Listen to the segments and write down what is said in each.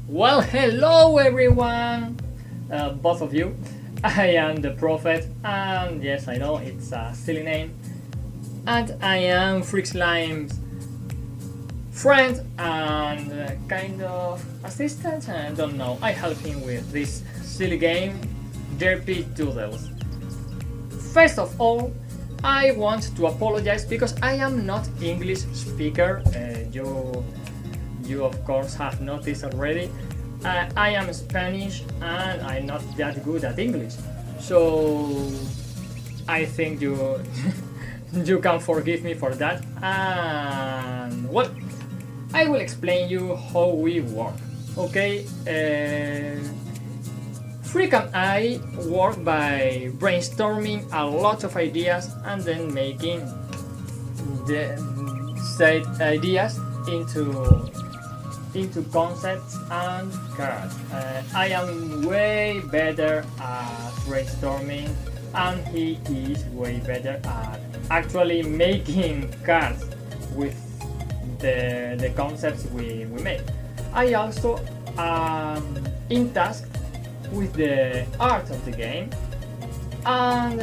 Well, hello everyone, both of you. I am the Prophet, and yes, I know it's a silly name, and I am Freak Slime's friend and kind of assistant. I don't know. I help him with this silly game, Derpy Doodles. First of all, I want to apologize because I am not English speaker. You of course have noticed already. I am Spanish and I'm not that good at English, so I think you you can forgive me for that. And well, I will explain you how we work. Okay, Freak and I work by brainstorming a lot of ideas and then making the said ideas into concepts and cards. I am way better at brainstorming, and he is way better at actually making cards with the concepts we make. I also in task with the art of the game, and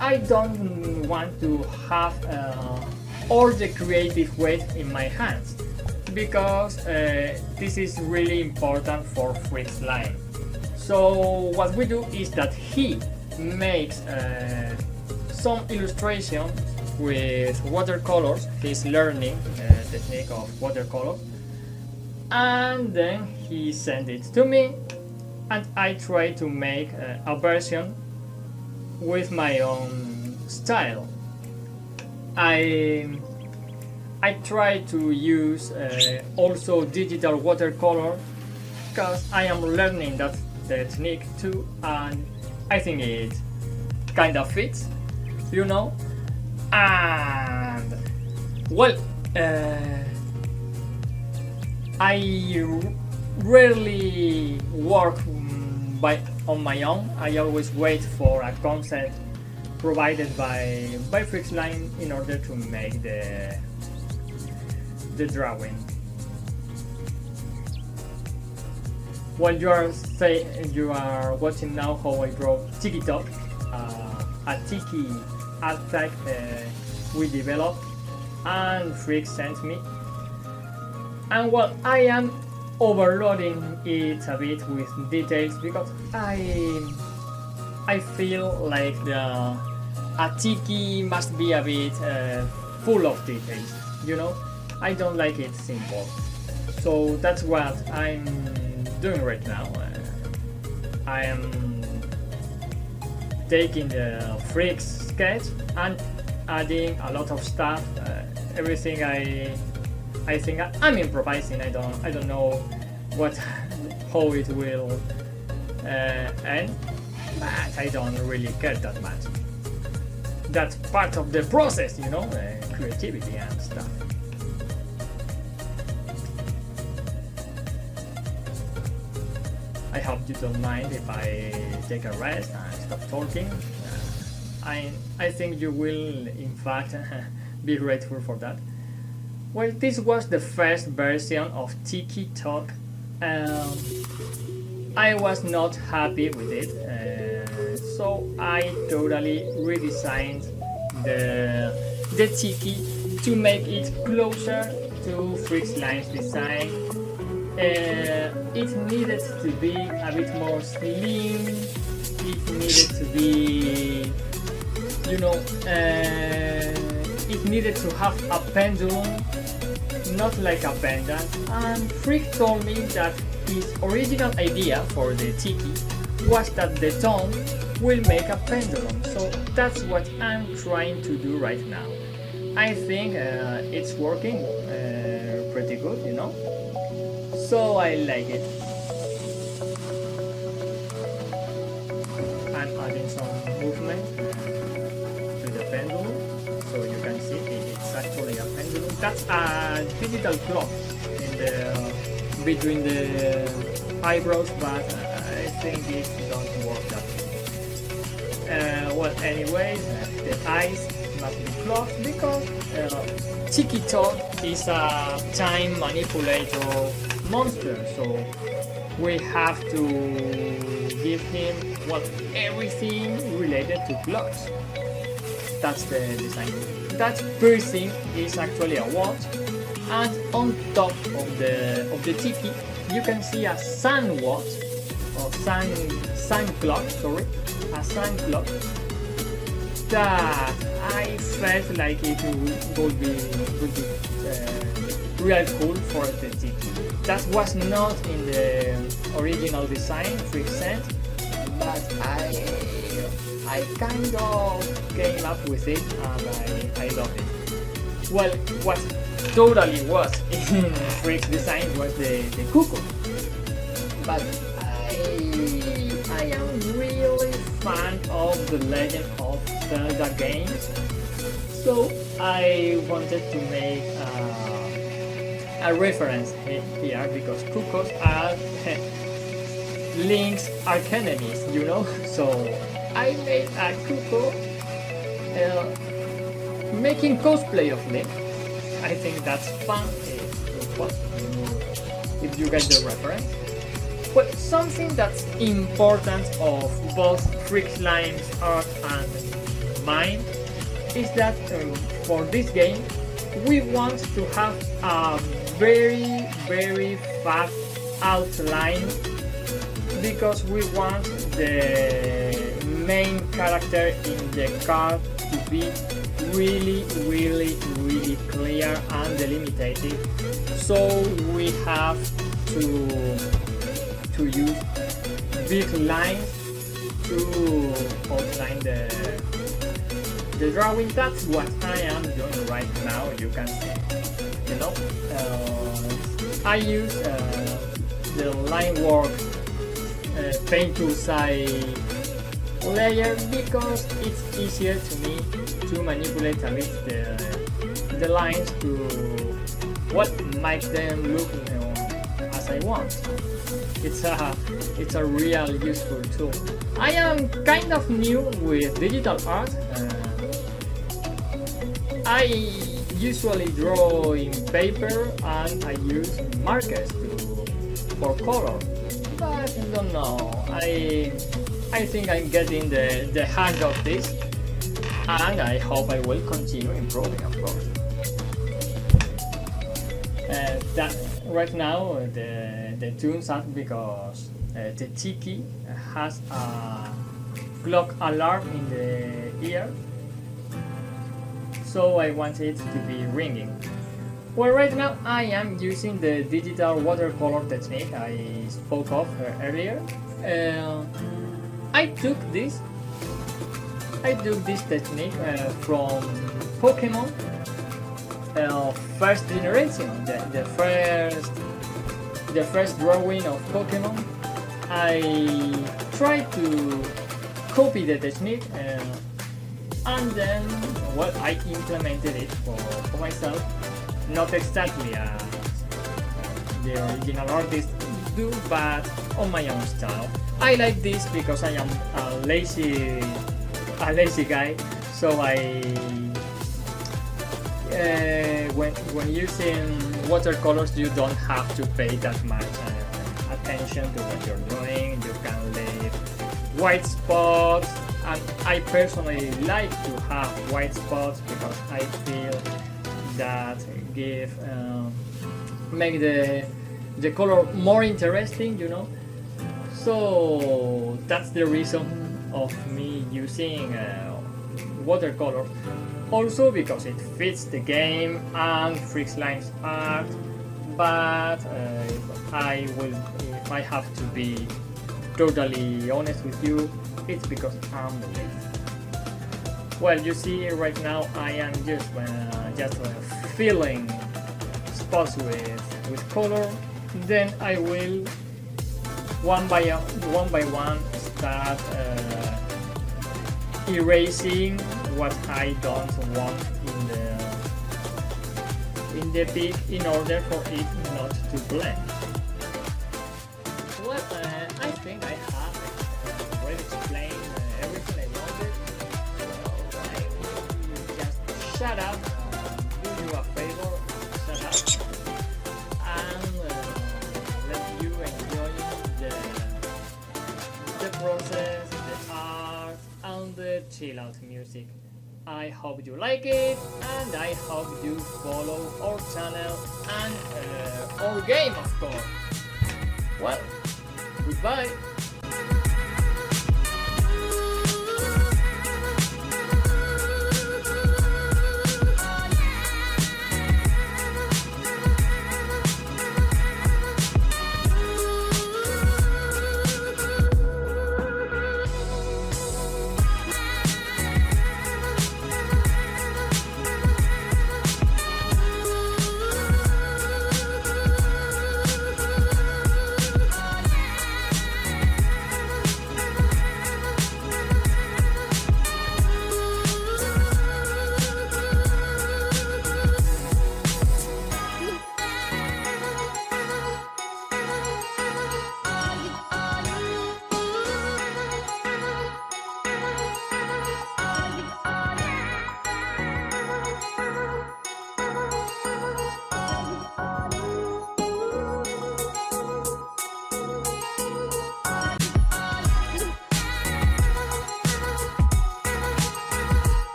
I don't want to have all the creative weight in my hands, because this is really important for Freak Slime. So what we do is that he makes some illustrations with watercolors. He's learning the technique of watercolors, and then he sends it to me, and I try to make a version with my own style. I try to use also digital watercolor, because I am learning that technique too, and I think it kind of fits, you know. And well, I rarely work on my own. I always wait for a concept provided by Freak Slime in order to make the drawing. While you are watching now how I draw Tiki Tock, a Tiki art tag we developed and Freak sent me. And well, I am overloading it a bit with details because I feel like a Tiki must be a bit full of details, you know. I don't like it simple, so that's what I'm doing right now. I am taking the Freak's sketch and adding a lot of stuff. Everything I think I'm improvising. I don't know how it will end, but I don't really care that much. That's part of the process, you know, creativity and stuff. I hope you don't mind if I take a rest and stop talking. I think you will, in fact, be grateful for that. Well, this was the first version of Tiki Tock. I was not happy with it, so I totally redesigned the Tiki to make it closer to Freak Slime's design. It needed to be a bit more slim. It needed to be, you know, it needed to have a pendulum, not like a pendant. And Freak told me that his original idea for the Tiki was that the tongue will make a pendulum. So that's what I'm trying to do right now. I think it's working pretty good, you know. So I like it. I'm adding some movement to the pendulum, so you can see it's actually a pendulum. That's a digital clock between the eyebrows, but I think it don't work that way. Well, anyways, the eyes must be closed because Tiki Tock is a time manipulator monster, so we have to give him everything related to blocks. That's the design. That piercing is actually a watch, and on top of the Tiki you can see a sun watch or sun clock, sorry, a sun clock that I felt like it would be real cool for the Tiki. That was not in the original design, Freak sent, but I kind of came up with it and I love it. Well, what totally was in Freak's design was the cuckoo, but I am really fan of the Legend of Zelda games, so I wanted to make a reference here because cuckoos are Link's arch enemies, you know. So I made a cuckoo making cosplay of Link. I think that's fun if you get the reference. But something that's important of both Freak Slime's art and mine is that for this game we want to have a very fast outline because we want the main character in the card to be really clear and delimited. So we have to use big lines to outline the drawing. That's what I am doing right now. You can see, you know, I use the line work paint tool side layer because it's easier to me to manipulate a bit the lines to make them look, you know, as I want. It's a real useful tool. I am kind of new with digital art. I usually draw in paper and I use markers for color, but I don't know. I think I'm getting the hang of this, and I hope I will continue improving, of course. That right now the tunes are because the Tiki has a clock alarm in the ear, so I want it to be ringing. Well, right now I am using the digital watercolor technique I spoke of earlier. I took this technique from Pokemon first generation, the first drawing of Pokemon. I tried to copy the technique and then I implemented it for myself, not exactly as the original artist do, but on my own style. I like this because I am a lazy guy, so when using watercolors you don't have to pay that much attention to what you're doing. You can leave white spots, and I personally like to have white spots because I feel that make the color more interesting, you know. So that's the reason of me using watercolor. Also because it fits the game and Freak Slime's art, but if I have to be totally honest with you, it's because I'm lazy. Well, you see right now I am just filling spots with color. Then I will one by one start erasing what I don't want in the peak in order for it not to blend. Well, I think I have already explained everything I wanted, so I will just shut up, do you a favor, shut up, and let you enjoy the process, the art, and the chill out music. I hope you like it, and I hope you follow our channel and our game, of course. Well, goodbye.